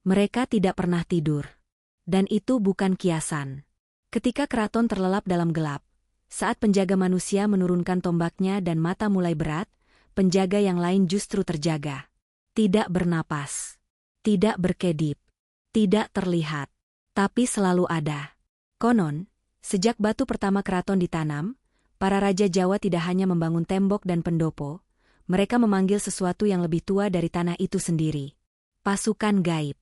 Mereka tidak pernah tidur. Dan itu bukan kiasan. Ketika keraton terlelap dalam gelap, saat penjaga manusia menurunkan tombaknya dan mata mulai berat, penjaga yang lain justru terjaga. Tidak bernapas. Tidak berkedip. Tidak terlihat. Tapi selalu ada. Konon, sejak batu pertama keraton ditanam, para raja Jawa tidak hanya membangun tembok dan pendopo, mereka memanggil sesuatu yang lebih tua dari tanah itu sendiri. Pasukan gaib.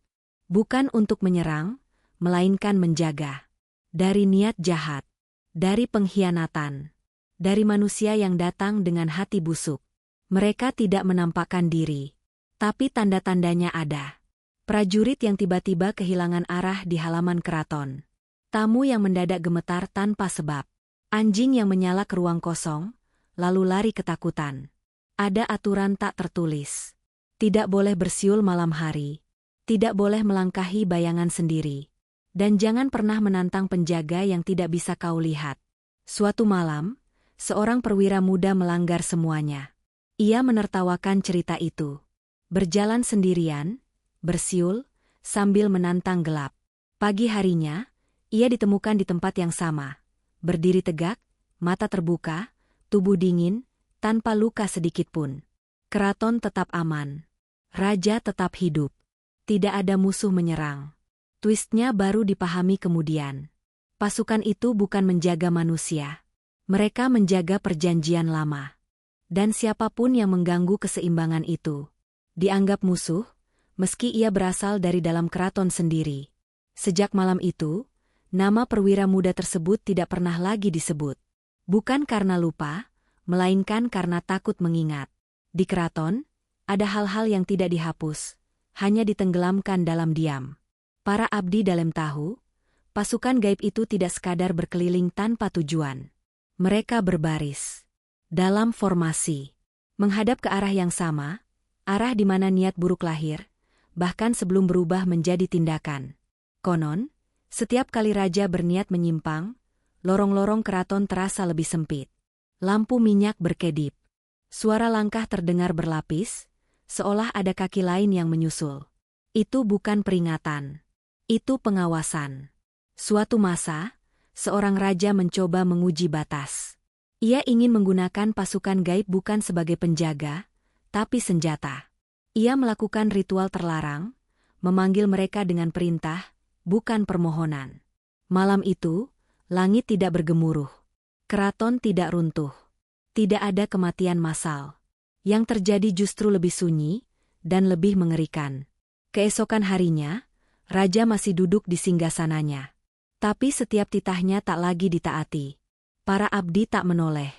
Bukan untuk menyerang, melainkan menjaga. Dari niat jahat. Dari pengkhianatan. Dari manusia yang datang dengan hati busuk. Mereka tidak menampakkan diri. Tapi tanda-tandanya ada. Prajurit yang tiba-tiba kehilangan arah di halaman keraton. Tamu yang mendadak gemetar tanpa sebab. Anjing yang menyala ke ruang kosong, lalu lari ketakutan. Ada aturan tak tertulis. Tidak boleh bersiul malam hari. Tidak boleh melangkahi bayangan sendiri. Dan jangan pernah menantang penjaga yang tidak bisa kau lihat. Suatu malam, seorang perwira muda melanggar semuanya. Ia menertawakan cerita itu. Berjalan sendirian, bersiul, sambil menantang gelap. Pagi harinya, ia ditemukan di tempat yang sama. Berdiri tegak, mata terbuka, tubuh dingin, tanpa luka sedikitpun. Keraton tetap aman. Raja tetap hidup. Tidak ada musuh menyerang. Twistnya baru dipahami kemudian. Pasukan itu bukan menjaga manusia. Mereka menjaga perjanjian lama. Dan siapapun yang mengganggu keseimbangan itu dianggap musuh, meski ia berasal dari dalam keraton sendiri. Sejak malam itu, nama perwira muda tersebut tidak pernah lagi disebut. Bukan karena lupa, melainkan karena takut mengingat. Di keraton, ada hal-hal yang tidak dihapus, hanya ditenggelamkan dalam diam. Para abdi dalam tahu, pasukan gaib itu tidak sekadar berkeliling tanpa tujuan. Mereka berbaris. Dalam formasi. Menghadap ke arah yang sama, arah di mana niat buruk lahir, bahkan sebelum berubah menjadi tindakan. Konon, setiap kali raja berniat menyimpang, lorong-lorong keraton terasa lebih sempit. Lampu minyak berkedip. Suara langkah terdengar berlapis, seolah ada kaki lain yang menyusul. Itu bukan peringatan. Itu pengawasan. Suatu masa, seorang raja mencoba menguji batas. Ia ingin menggunakan pasukan gaib bukan sebagai penjaga, tapi senjata. Ia melakukan ritual terlarang, memanggil mereka dengan perintah, bukan permohonan. Malam itu, langit tidak bergemuruh. Keraton tidak runtuh. Tidak ada kematian massal. Yang terjadi justru lebih sunyi, dan lebih mengerikan. Keesokan harinya, raja masih duduk di singgasananya. Tapi setiap titahnya tak lagi ditaati. Para abdi tak menoleh.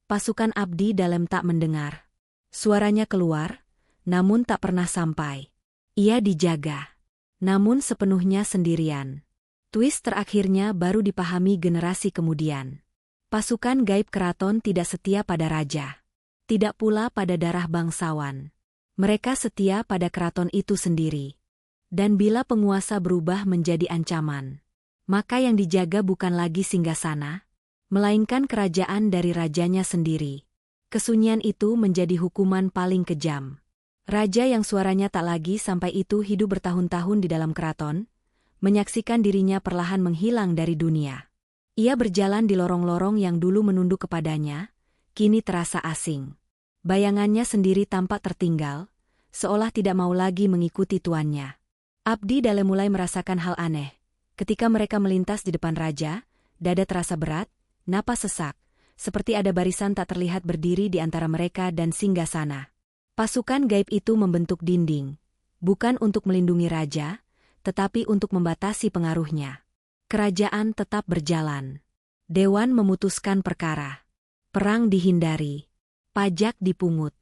Pasukan abdi dalam tak mendengar. Suaranya keluar, namun tak pernah sampai. Ia dijaga. Namun sepenuhnya sendirian. Twist terakhirnya baru dipahami generasi kemudian. Pasukan gaib keraton tidak setia pada raja. Tidak pula pada darah bangsawan. Mereka setia pada keraton itu sendiri. Dan bila penguasa berubah menjadi ancaman, maka yang dijaga bukan lagi singgasana, melainkan kerajaan dari rajanya sendiri. Kesunyian itu menjadi hukuman paling kejam. Raja yang suaranya tak lagi sampai itu hidup bertahun-tahun di dalam keraton, menyaksikan dirinya perlahan menghilang dari dunia. Ia berjalan di lorong-lorong yang dulu menunduk kepadanya, kini terasa asing. Bayangannya sendiri tampak tertinggal, seolah tidak mau lagi mengikuti tuannya. Abdi dalam mulai merasakan hal aneh. Ketika mereka melintas di depan raja, dada terasa berat, napas sesak, seperti ada barisan tak terlihat berdiri di antara mereka dan singgasana. Pasukan gaib itu membentuk dinding, bukan untuk melindungi raja, tetapi untuk membatasi pengaruhnya. Kerajaan tetap berjalan. Dewan memutuskan perkara. Perang dihindari. Pajak dipungut.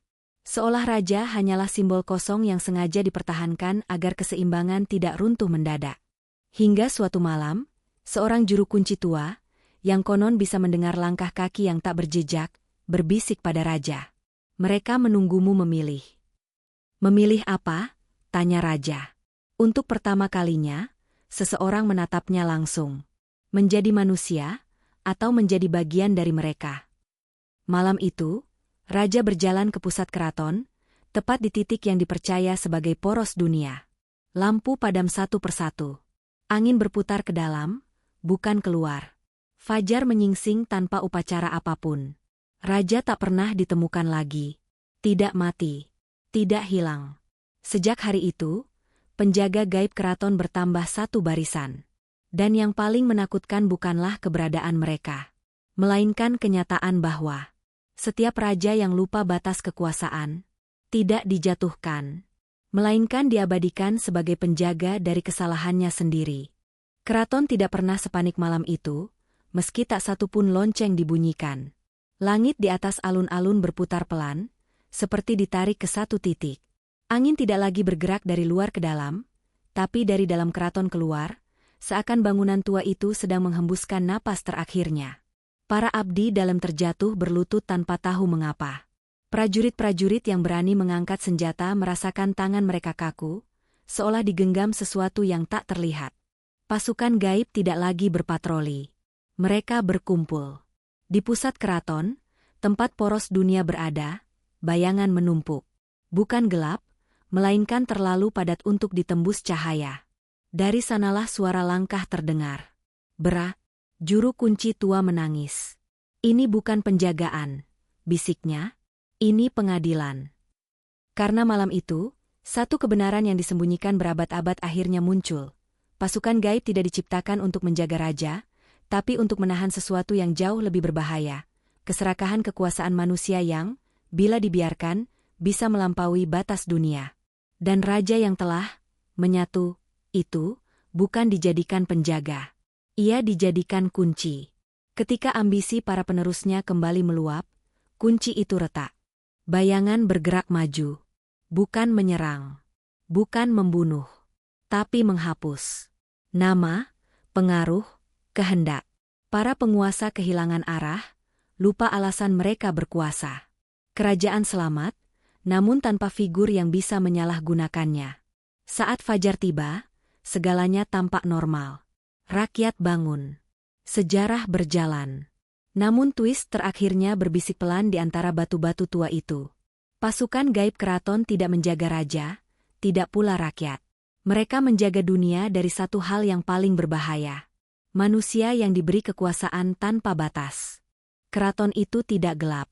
Seolah raja hanyalah simbol kosong yang sengaja dipertahankan agar keseimbangan tidak runtuh mendadak. Hingga suatu malam, seorang juru kunci tua, yang konon bisa mendengar langkah kaki yang tak berjejak, berbisik pada raja. Mereka menunggumu memilih. Memilih apa? Tanya raja. Untuk pertama kalinya, seseorang menatapnya langsung. Menjadi manusia, atau menjadi bagian dari mereka. Malam itu, raja berjalan ke pusat keraton, tepat di titik yang dipercaya sebagai poros dunia. Lampu padam satu persatu. Angin berputar ke dalam, bukan keluar. Fajar menyingsing tanpa upacara apapun. Raja tak pernah ditemukan lagi. Tidak mati. Tidak hilang. Sejak hari itu, penjaga gaib keraton bertambah satu barisan. Dan yang paling menakutkan bukanlah keberadaan mereka, melainkan kenyataan bahwa setiap raja yang lupa batas kekuasaan tidak dijatuhkan, melainkan diabadikan sebagai penjaga dari kesalahannya sendiri. Keraton tidak pernah sepanik malam itu, meski tak satu pun lonceng dibunyikan. Langit di atas alun-alun berputar pelan, seperti ditarik ke satu titik. Angin tidak lagi bergerak dari luar ke dalam, tapi dari dalam keraton keluar, seakan bangunan tua itu sedang menghembuskan napas terakhirnya. Para abdi dalam terjatuh berlutut tanpa tahu mengapa. Prajurit-prajurit yang berani mengangkat senjata merasakan tangan mereka kaku, seolah digenggam sesuatu yang tak terlihat. Pasukan gaib tidak lagi berpatroli. Mereka berkumpul. Di pusat keraton, tempat poros dunia berada, bayangan menumpuk. Bukan gelap, melainkan terlalu padat untuk ditembus cahaya. Dari sanalah suara langkah terdengar. Bera, juru kunci tua menangis. Ini bukan penjagaan, bisiknya. Ini pengadilan. Karena malam itu, satu kebenaran yang disembunyikan berabad-abad akhirnya muncul. Pasukan gaib tidak diciptakan untuk menjaga raja, tapi untuk menahan sesuatu yang jauh lebih berbahaya. Keserakahan kekuasaan manusia yang, bila dibiarkan, bisa melampaui batas dunia. Dan raja yang telah menyatu, itu bukan dijadikan penjaga. Ia dijadikan kunci. Ketika ambisi para penerusnya kembali meluap, kunci itu retak. Bayangan bergerak maju. Bukan menyerang. Bukan membunuh. Tapi menghapus. Nama, pengaruh, kehendak. Para penguasa kehilangan arah, lupa alasan mereka berkuasa. Kerajaan selamat, namun tanpa figur yang bisa menyalahgunakannya. Saat fajar tiba, segalanya tampak normal. Rakyat bangun. Sejarah berjalan. Namun twist terakhirnya berbisik pelan di antara batu-batu tua itu. Pasukan gaib keraton tidak menjaga raja, tidak pula rakyat. Mereka menjaga dunia dari satu hal yang paling berbahaya. Manusia yang diberi kekuasaan tanpa batas. Keraton itu tidak gelap.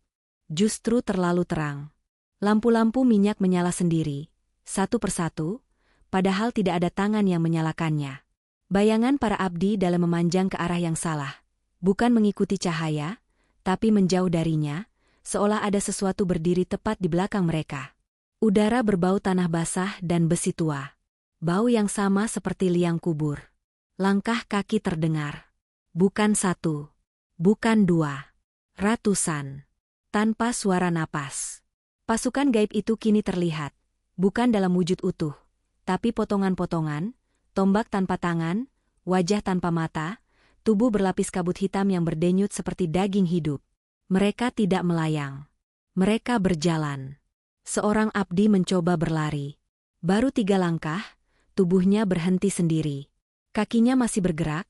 Justru terlalu terang. Lampu-lampu minyak menyala sendiri, satu persatu, padahal tidak ada tangan yang menyalakannya. Bayangan para abdi dalam memanjang ke arah yang salah. Bukan mengikuti cahaya, tapi menjauh darinya, seolah ada sesuatu berdiri tepat di belakang mereka. Udara berbau tanah basah dan besi tua. Bau yang sama seperti liang kubur. Langkah kaki terdengar. Bukan satu. Bukan dua. Ratusan. Tanpa suara napas. Pasukan gaib itu kini terlihat. Bukan dalam wujud utuh. Tapi potongan-potongan, tombak tanpa tangan, wajah tanpa mata, tubuh berlapis kabut hitam yang berdenyut seperti daging hidup. Mereka tidak melayang. Mereka berjalan. Seorang abdi mencoba berlari. Baru 3 langkah, tubuhnya berhenti sendiri. Kakinya masih bergerak,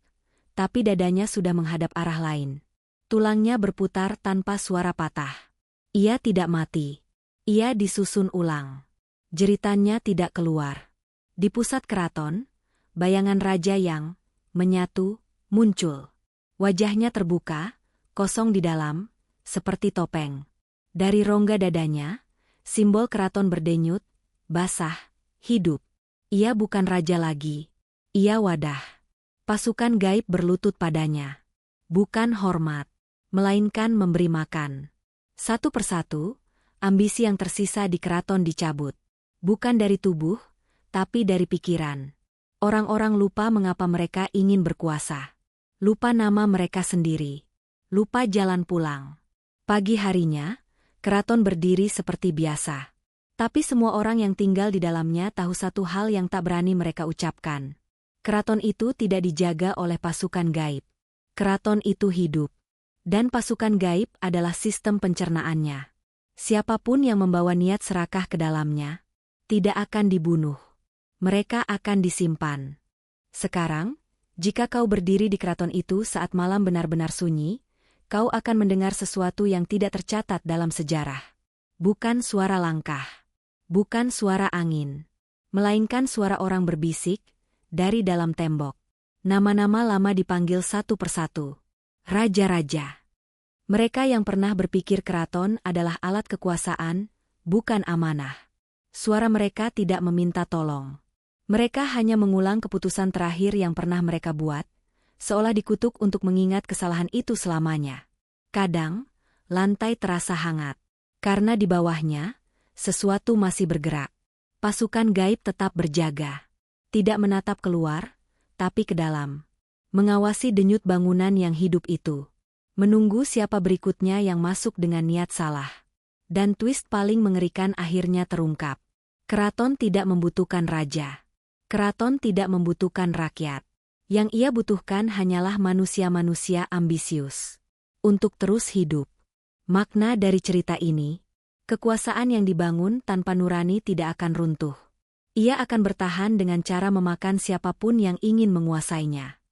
tapi dadanya sudah menghadap arah lain. Tulangnya berputar tanpa suara patah. Ia tidak mati. Ia disusun ulang. Jeritannya tidak keluar. Di pusat keraton, bayangan raja yang menyatu muncul. Wajahnya terbuka, kosong di dalam, seperti topeng. Dari rongga dadanya, simbol keraton berdenyut, basah, hidup. Ia bukan raja lagi. Ia wadah. Pasukan gaib berlutut padanya. Bukan hormat, melainkan memberi makan. Satu persatu, ambisi yang tersisa di keraton dicabut. Bukan dari tubuh, tapi dari pikiran. Orang-orang lupa mengapa mereka ingin berkuasa. Lupa nama mereka sendiri. Lupa jalan pulang. Pagi harinya, keraton berdiri seperti biasa. Tapi semua orang yang tinggal di dalamnya tahu satu hal yang tak berani mereka ucapkan. Keraton itu tidak dijaga oleh pasukan gaib. Keraton itu hidup. Dan pasukan gaib adalah sistem pencernaannya. Siapapun yang membawa niat serakah ke dalamnya, tidak akan dibunuh. Mereka akan disimpan. Sekarang, jika kau berdiri di keraton itu saat malam benar-benar sunyi, kau akan mendengar sesuatu yang tidak tercatat dalam sejarah. Bukan suara langkah. Bukan suara angin. melainkan suara orang berbisik dari dalam tembok. Nama-nama lama dipanggil satu persatu. Raja-raja. Mereka yang pernah berpikir keraton adalah alat kekuasaan, bukan amanah. Suara mereka tidak meminta tolong. Mereka hanya mengulang keputusan terakhir yang pernah mereka buat, seolah dikutuk untuk mengingat kesalahan itu selamanya. Kadang, lantai terasa hangat. Karena di bawahnya, sesuatu masih bergerak. Pasukan gaib tetap berjaga. Tidak menatap keluar, tapi ke dalam. Mengawasi denyut bangunan yang hidup itu. Menunggu siapa berikutnya yang masuk dengan niat salah. Dan twist paling mengerikan akhirnya terungkap. Keraton tidak membutuhkan raja. Keraton tidak membutuhkan rakyat. Yang ia butuhkan hanyalah manusia-manusia ambisius. Untuk terus hidup. Makna dari cerita ini, kekuasaan yang dibangun tanpa nurani tidak akan runtuh. Ia akan bertahan dengan cara memakan siapapun yang ingin menguasainya.